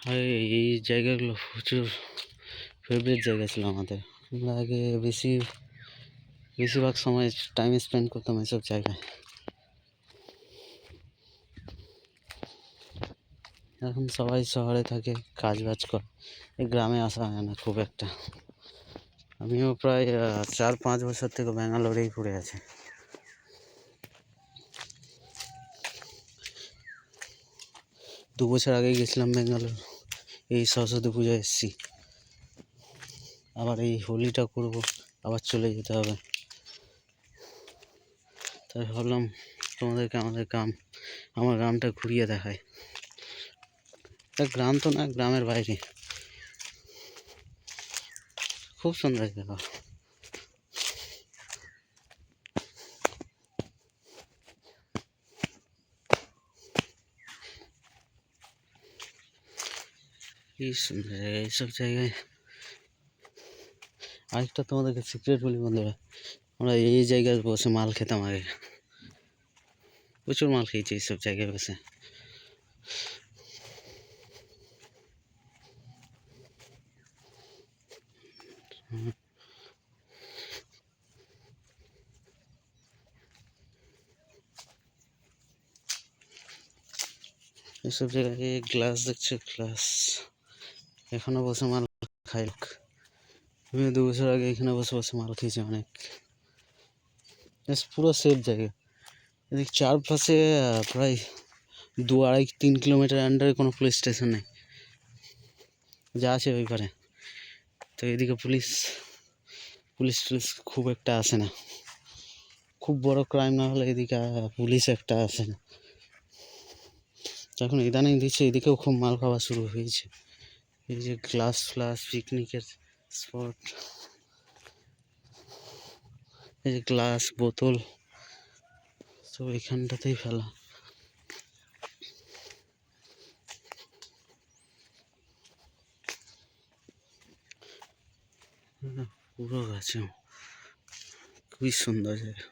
আর এই জায়গাগুলো প্রচুর ফেভারিট জায়গা ছিল আমাদের। আমরা আগে বেশিরভাগ সময় টাইম স্পেন্ড করতাম এসব জায়গায়। এখন সবাই শহরে থাকে, কাজ বাজ করে, এই গ্রামে আসা হয় না খুব একটা। আমিও প্রায় 4-5 বছর থেকে ব্যাঙ্গালোরেই পড়ে আছি। দু বছর আগেই গেছিলাম ব্যাঙ্গালোর, এই সরস্বতী পুজোয় এসেছি। আবার এই হোলিটা করব, আবার চলে যেতে হবে। তাই ভাবলাম তোমাদেরকে আমার গ্রামটা ঘুরিয়ে দেখায়। এটা গ্রাম তো না, গ্রামের বাইরে, খুব সুন্দর জায়গা। কি সুন্দর জায়গা এইসব জায়গায়। আরেকটা তোমাদেরকে সিক্রেট বলি বন্ধুরা, আমরা এই জায়গায় বসে মাল খেতাম আগে, প্রচুর মাল খেয়েছি এইসব জায়গায় বসে। এইসব জায়গায় গ্লাস দেখছো, গ্লাস এখনো বসে মাল খাই লোক। আমি 2 বছর আগে এখানে বসে বসে মাল খেয়েছি অনেক। পুরো সেফ জায়গা। এদিকে চারপাশে প্রায় 2-2.5-3 কিলোমিটার আন্ডারে কোনো পুলিশ স্টেশন নেই, যা আছে ওই পারে। তো এদিকে পুলিশ খুব একটা আসে না। খুব বড় ক্রাইম না হলে এদিকে পুলিশ একটা আসে না। এখন ইদানিং দিচ্ছে এদিকেও খুব মাল খাওয়া শুরু হয়েছে। এই যে গ্লাস পিকনিকের স্পট, এই যে গ্লাস বোতল সব এখানটাতেই ফেলা। পুরো গাছে, খুবই সুন্দর জায়গা।